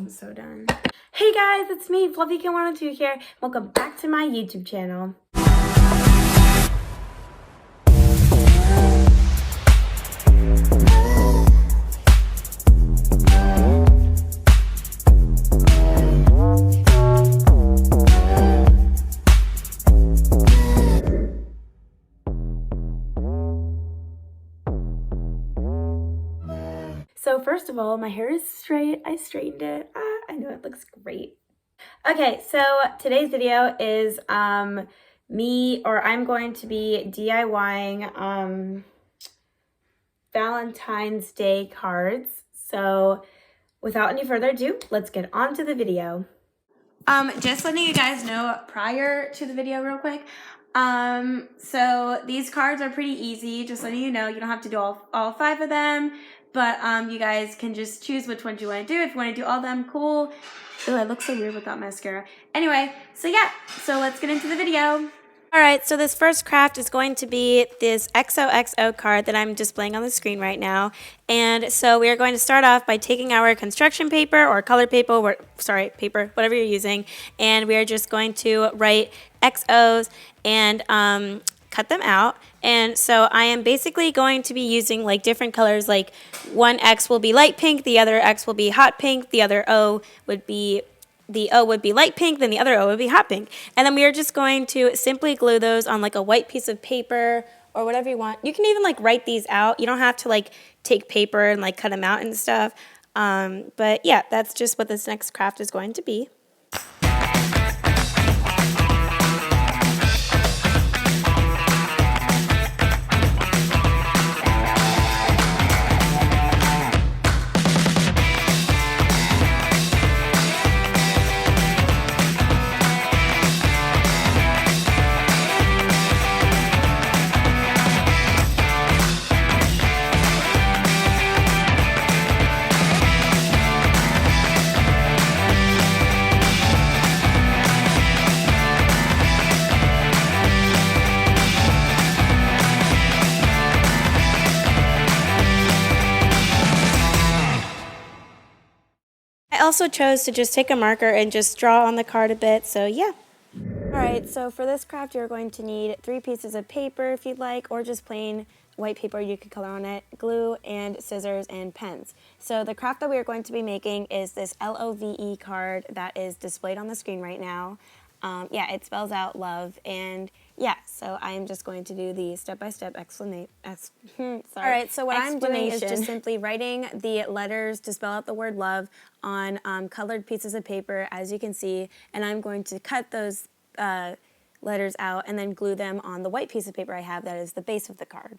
I'm so done. Hey guys, it's me, FluffyKid102 here. Welcome back to my YouTube channel. So first of all, my hair is straight. I straightened it. I know it looks great. Okay, so today's video is I'm going to be DIYing Valentine's Day cards. So without any further ado, let's get on to the video. Just letting you guys know prior to the video real quick. So these cards are pretty easy. Just letting you know, you don't have to do all 5 of them, but you guys can just choose which ones you want to do. If you want to do all of them, cool. Oh, I look so weird without mascara. Anyway, so yeah, so let's get into the video. Alright, so this first craft is going to be this XOXO card that I'm displaying on the screen right now. And so we are going to start off by taking our construction paper or color paper, paper, whatever you're using, and we are just going to write XOs and cut them out. And so I am basically going to be using like different colors, like one X will be light pink, the other X will be hot pink, the other O would be light pink, then the other O would be hot pink. And then we are just going to simply glue those on like a white piece of paper or whatever you want. You can even like write these out. You don't have to like take paper and like cut them out and stuff. But yeah, that's just what this next craft is going to be. I also chose to just take a marker and just draw on the card a bit, so yeah. Alright, so for this craft you're going to need 3 pieces of paper if you'd like, or just plain white paper you could color on it, glue, and scissors and pens. So the craft that we are going to be making is this LOVE card that is displayed on the screen right now. Yeah, it spells out love, and yeah, so I am just going to do the step-by-step explanation. Alright, so what I'm doing is just simply writing the letters to spell out the word love on colored pieces of paper, as you can see, and I'm going to cut those letters out and then glue them on the white piece of paper I have that is the base of the card.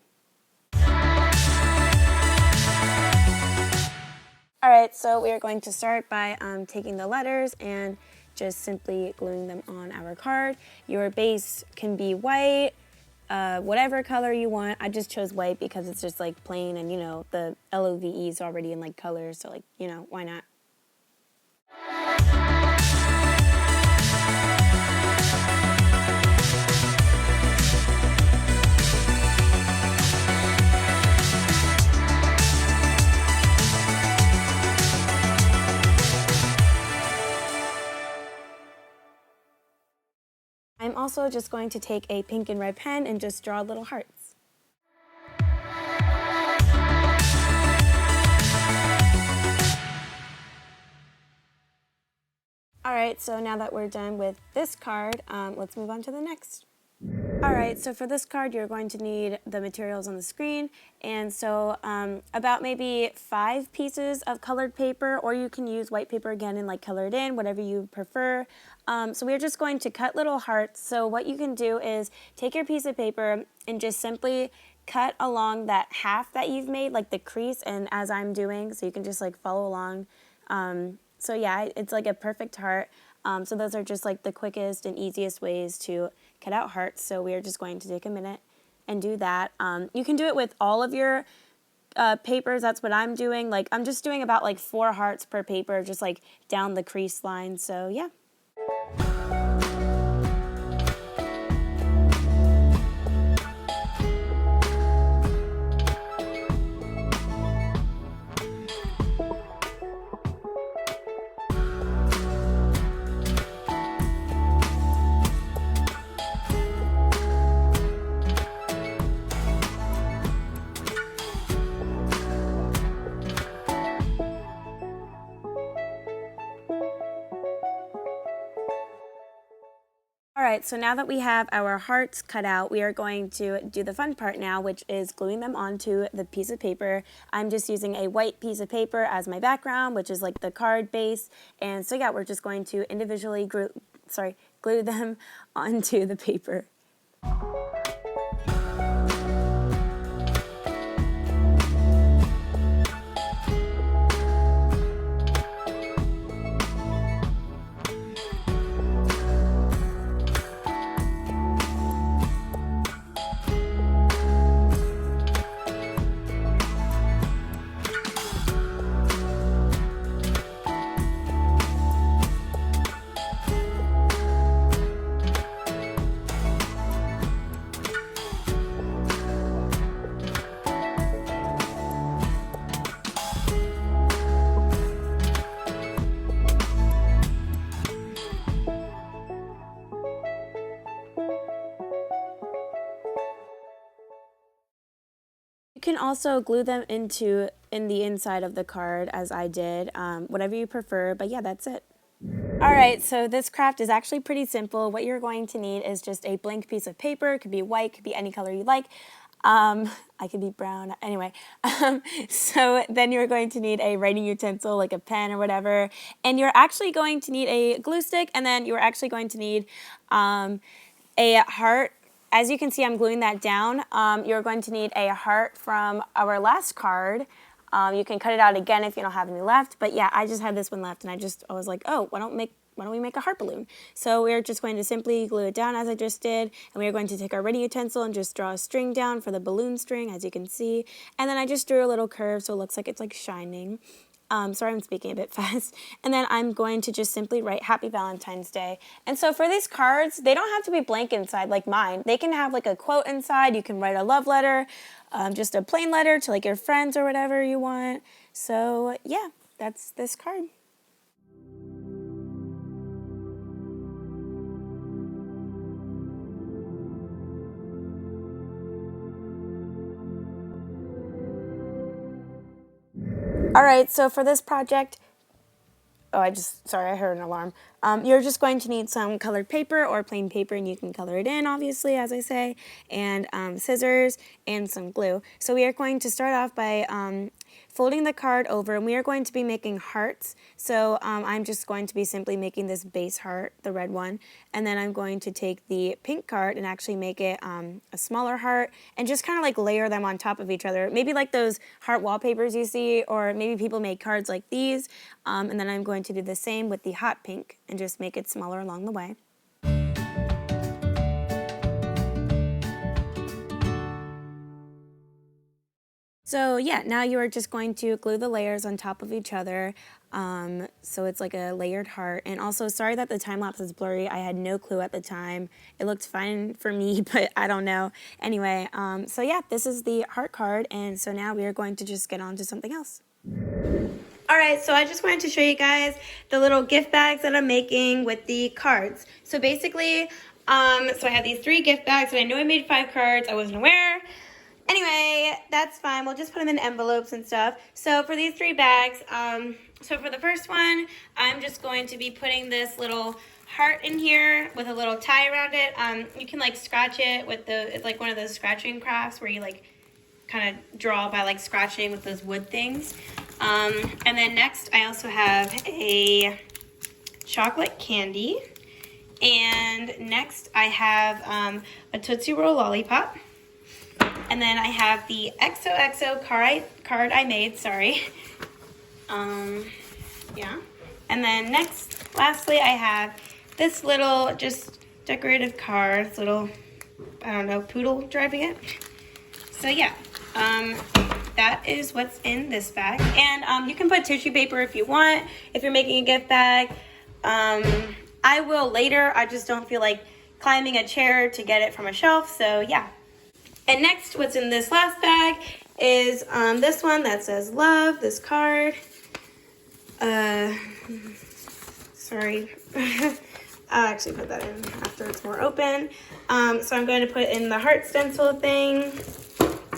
Alright, so we are going to start by taking the letters and just simply gluing them on our card. Your base can be white, whatever color you want. I just chose white because it's just like plain, and you know, the LOVE is already in like colors, so like, you know, why not? I'm also just going to take a pink and red pen and just draw little hearts. Alright, so now that we're done with this card, let's move on to the next. Alright, so for this card you're going to need the materials on the screen, and so about maybe 5 pieces of colored paper, or you can use white paper again and like color it in, whatever you prefer. So we're just going to cut little hearts. So what you can do is take your piece of paper and just simply cut along that half that you've made, like the crease, and as I'm doing, so you can just like follow along. So yeah, it's like a perfect heart. So those are just like the quickest and easiest ways to cut out hearts. So we are just going to take a minute and do that. You can do it with all of your papers. That's what I'm doing. Like I'm just doing about like 4 hearts per paper, just like down the crease line. So yeah. right, so now that we have our hearts cut out, we are going to do the fun part now, which is gluing them onto the piece of paper. I'm just using a white piece of paper as my background, which is like the card base. And so yeah, we're just going to individually glue them onto the paper. You can also glue them in the inside of the card, as I did, whatever you prefer, but yeah, that's it. All right, so this craft is actually pretty simple. What you're going to need is just a blank piece of paper. It could be white, could be any color you like. I could be brown, anyway. So then you're going to need a writing utensil, like a pen or whatever, and you're actually going to need a glue stick, and then you're actually going to need a heart. As you can see, I'm gluing that down. You're going to need a heart from our last card. You can cut it out again if you don't have any left. But yeah, I just had this one left, and I was like, oh, why don't we make a heart balloon? So we're just going to simply glue it down as I just did, and we are going to take our writing utensil and just draw a string down for the balloon string, as you can see. And then I just drew a little curve so it looks like it's like shining. Sorry, I'm speaking a bit fast. And then I'm going to just simply write Happy Valentine's Day. And so for these cards, they don't have to be blank inside like mine. They can have like a quote inside. You can write a love letter, just a plain letter to like your friends or whatever you want. So yeah, that's this card. All right, so for this project, sorry, I heard an alarm. You're just going to need some colored paper or plain paper, and you can color it in, obviously, as I say, and scissors and some glue. So we are going to start off by folding the card over, and we are going to be making hearts. So I'm just going to be simply making this base heart, the red one, and then I'm going to take the pink card and actually make it a smaller heart and just kind of like layer them on top of each other. Maybe like those heart wallpapers you see, or maybe people make cards like these. And then I'm going to do the same with the hot pink and just make it smaller along the way. So yeah, now you are just going to glue the layers on top of each other, so it's like a layered heart. And also, sorry that the time lapse is blurry. I had no clue at the time. It looked fine for me, but I don't know. Anyway, so yeah, this is the heart card, and so now we are going to just get on to something else. All right, so I just wanted to show you guys the little gift bags that I'm making with the cards. So basically, so I have these 3 gift bags, and I know I made 5 cards. I wasn't aware. Anyway, that's fine. We'll just put them in envelopes and stuff. So for these 3 bags, so for the first one, I'm just going to be putting this little heart in here with a little tie around it. You can like scratch it with it's like one of those scratching crafts where you like kind of draw by like scratching with those wood things. And then next I also have a chocolate candy. And next I have a Tootsie Roll lollipop. And then I have the XOXO card I made, sorry. Yeah. And then lastly, I have this little just decorative card, this little, I don't know, poodle driving it. So yeah, that is what's in this bag. And you can put tissue paper if you want, if you're making a gift bag. I will later, I just don't feel like climbing a chair to get it from a shelf, so yeah. And next, what's in this last bag is this one that says love, this card. Sorry. I'll actually put that in after it's more open. So I'm going to put in the heart stencil thing.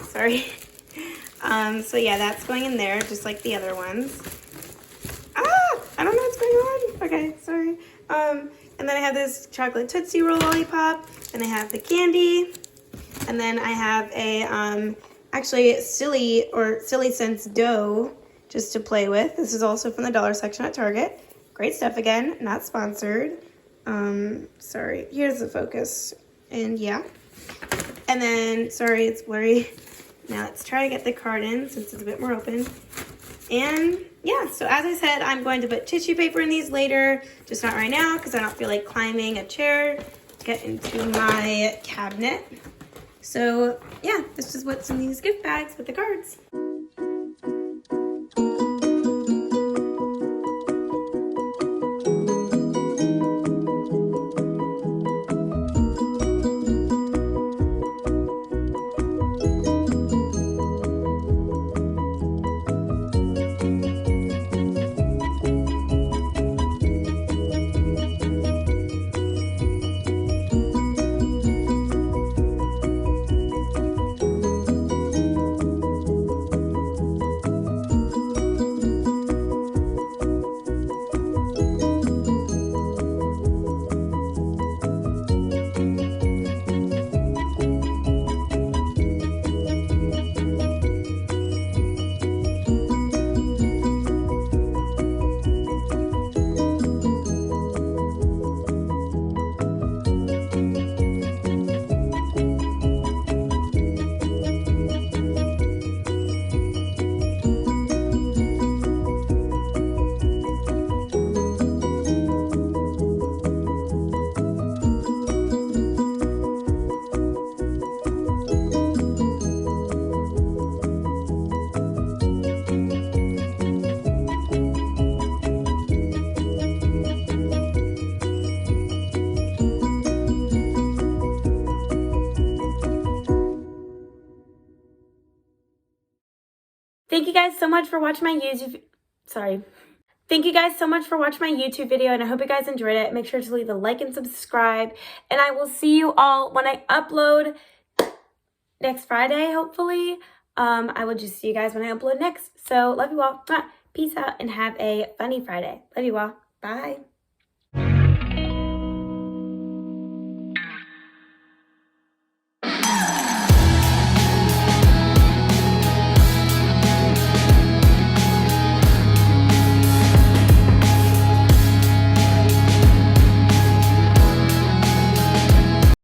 Sorry. So yeah, that's going in there, just like the other ones. I don't know what's going on. Okay, sorry. And And then I have this chocolate Tootsie Roll lollipop. And I have the candy. And then I have a, actually silly sense dough just to play with. This is also from the dollar section at Target. Great stuff again, not sponsored. Sorry, here's the focus. And yeah. And then, sorry, it's blurry. Now let's try to get the card in since it's a bit more open. And yeah, so as I said, I'm going to put tissue paper in these later, just not right now because I don't feel like climbing a chair to get into my cabinet. So yeah, this is what's in these gift bags with the cards. Thank you guys so much for watching my Thank you guys so much for watching my YouTube video, and I hope you guys enjoyed it. Make sure to leave a like and subscribe, and I will see you all when I upload next Friday, hopefully. I will just see you guys when I upload next. So love you all. Peace out and have a funny Friday. Love you all. Bye.